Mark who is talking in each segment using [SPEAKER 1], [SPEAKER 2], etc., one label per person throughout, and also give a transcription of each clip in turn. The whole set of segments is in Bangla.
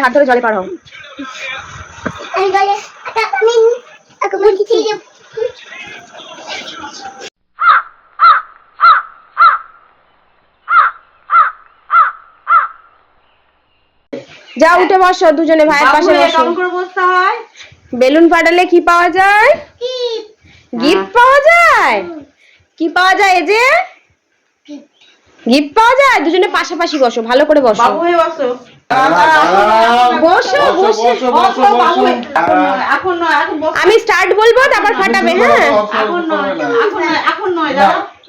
[SPEAKER 1] হাত ধরে জলে পার হও। যা উঠে বসো দুজনে, ভাইয়ের পাশে বসো। বেলুন ফাটালে কি পাওয়া যায়? গিফট পাওয়া যায়। কি পাওয়া যায়? এই যে গিফট পাওয়া যায়। দুজনে পাশাপাশি বসো, ভালো করে বসো। বাবু হয়ে বসো। বসো বসো। আমি স্টার্ট বলবো, তারপর ফাটাবে। হ্যাঁ, এখন নয়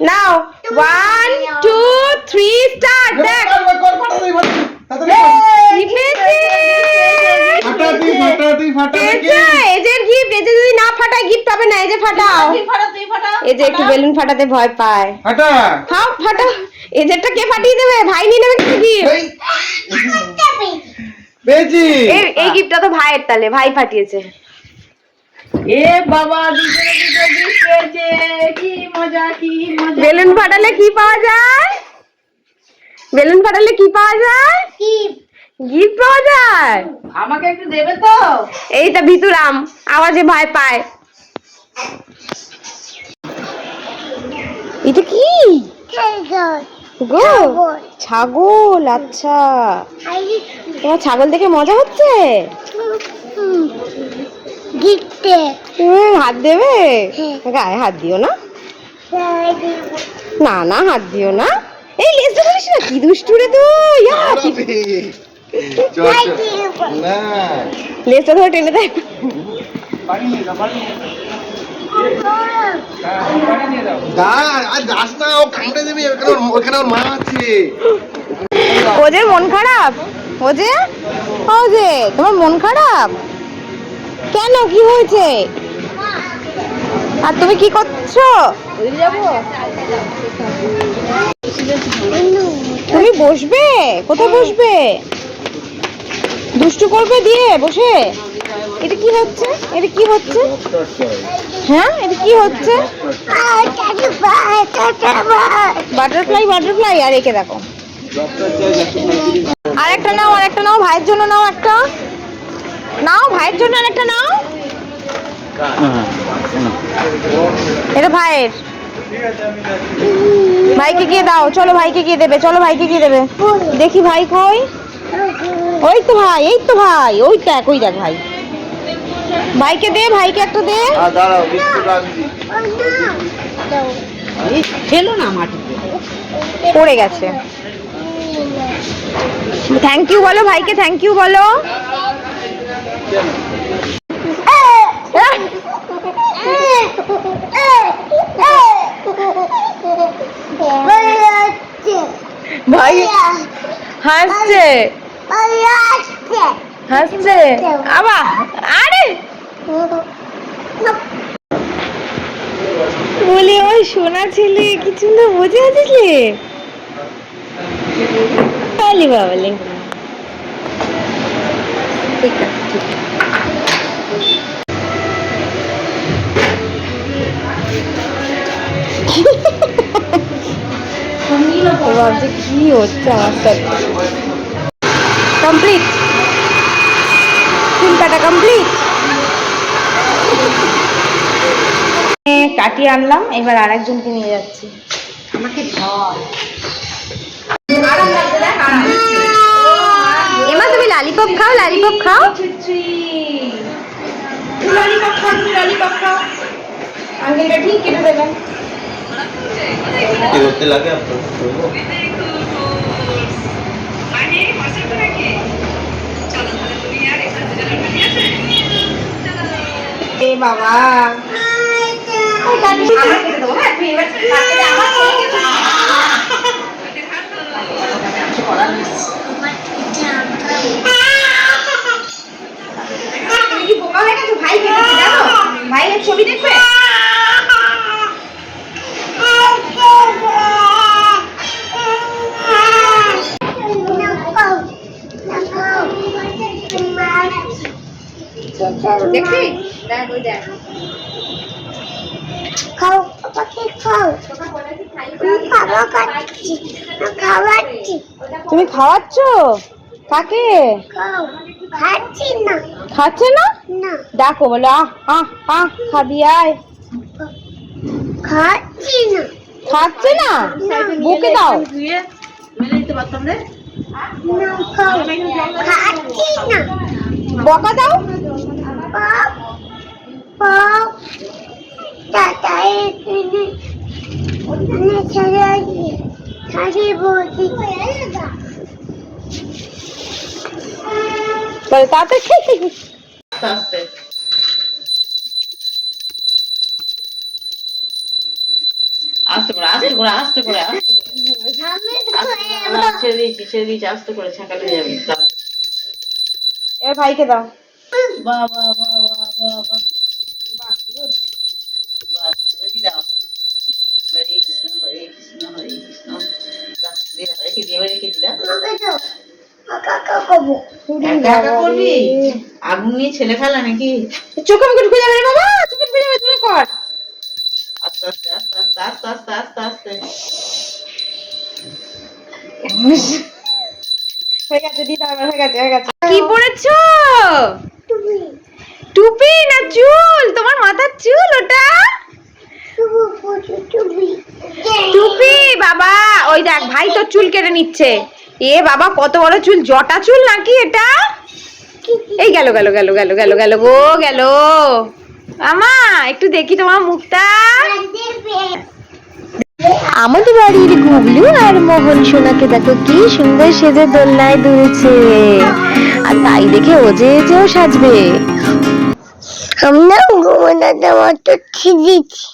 [SPEAKER 1] নাও। 1 2 3 স্টার্ট। দেখ যদি না ফাটায় গিফট হবে না। এই যে ফাটাও। এই যে একটু বেলুন ফাটাতে ভয় পায়। ফাটা। এই যেটা কে ফাটিয়ে দেবে? ভাই নিয়ে নেবে কি গিফট? এই গিফটটা তো ভাইয়ের, তাহলে ভাই ফাটিয়েছে। এ বাবা, কি মজা কি মজা। বেলুন ফাটালে কি পাওয়া যায়? বেলুন ফাটালে কি পাওয়া যায়? গিফট পাওয়া যায়। আমাকে একটু দেবে তো? এইটা ভিতুরাম আওয়াজে ভয় পায়। এটা কি? ছাগল। আচ্ছা, তোমার ছাগল দেখে মজা হচ্ছে? হাত দেবে? গায়ে হাত দিও না। না না, হাত দিও না। এই লেজটা ধরিস না। কি দুষ্টু রে তুই। লেজটা ধরে টেনে দেয়। ওদের মন খারাপ। ওজে তোমার মন খারাপ কেন? কি হয়েছে? আর তুমি কি করছো? তুমি বসবে? কোথায় বসবে? দুষ্টু করবে দিয়ে বসে? এটা কি হচ্ছে? এটা কি হচ্ছে? হ্যাঁ, এটা কি হচ্ছে? বাটারফ্লাই। আর একে দেখো। আরেকটা নাও, আরেকটা নাও। ভাইয়ের জন্য নাও একটা। নাও, ভাইয়ের জন্য আরেকটা নাও। এটা ভাইয়ের। ভাইকে গিয়ে দাও। চলো, ভাইকে গিয়ে দেবে। চলো, ভাইকে গিয়ে দেবে। দেখি ভাই কই? ওই তো ভাই, এই তো ভাই। ওই দেখ, ওই দেখ ভাই। ভাইকে দে, ভাইকে একটা দে। ফেলো না মাটিতে, পড়ে গেছে। থ্যাংক ইউ বলো ভাইকে, থ্যাংক ইউ বলো। ভাই হাসছে, হাসছে আবার। আরে বলি, ওই সোনা ছেলে কিছু না বুঝে আসলে পালি বাবলে। ঠিক আছে, ঠিক আছে। ভাবছি কি হচ্ছে আমার সাথে। কমপ্লিট, চুল কাটা কমপ্লিট। কাটিয়ে আনলাম, এবার আরেকজনকে নিয়ে যাচ্ছি। আমাকে এমা তুমি লালিপপ খাও, লালিপপ খাও। লালিপপ খাও, লালিপপ খাও। আঙ্কেলটা ঠিক কেটে দেবেন। কি করতে লাগে আপনার? এ বাবা, ভাইয়ের ছবি দেখবে? দেখবি? দেখ, ওই দেখ। খাও পাখি, খাও। খাওয়া খাচ্ছি, খাওয়াচ্ছি। তুমি খাওয়াচ্ছ কাকে? খাচ্ছে না? ডাকো, বলো আহ আহ আহ খাবি আয়। খাচ্ছে না? বুকে দাও। বকা দাও। তাড়াতাড়ি
[SPEAKER 2] আস্তে করে আস্তে করে আস্তে করে আস্তে করে ছেড়ে দিয়েছি আস্তে করে ছাকালে যাবে।
[SPEAKER 1] এবার ভাইকে দাও।
[SPEAKER 2] বাহ বাহ বাহ বাহ বাহ বাহ বাহ গুড বাহ রেডি দাও। হরে কৃষ্ণ হরে কৃষ্ণ হরে কৃষ্ণ। রেখে দিয়ে রেখে দিলাম। একা একা করবি? আগুন নিয়ে ছেলে খেলা নাকি?
[SPEAKER 1] চোখে মুখে ঢুকে যাবে রে বাবা, চোখে ঢুকে যাবে, তুমি কর।
[SPEAKER 2] আস্তে আস্তে আস্তে আস্তে আস্তে আস্তে আস্তে আস্তে
[SPEAKER 1] হয়ে গেছে, দিদা হয়ে গেছে হয়ে গেছে। কি পড়েছো? টুপি না চুল? তোমার মাথার চুল ওটা? টুপি বাবা। ওই দেখ ভাই তোর চুল কেটে নিচ্ছে। এ বাবা কত বড় চুল, জটা চুল নাকি এটা? এই গেল গেল গেল গেল গেল গেল গো গেল। আমা একটু দেখি তোমার মুখটা। আমাদের বাড়ির গুবলু আর মোহন সোনাকে দেখো কি সুন্দর সেজে দোলনায় দুলছে, আর তাই দেখে ওজেও সাজবে। আমরা ঘুমাতে আমার তো খিদিছি।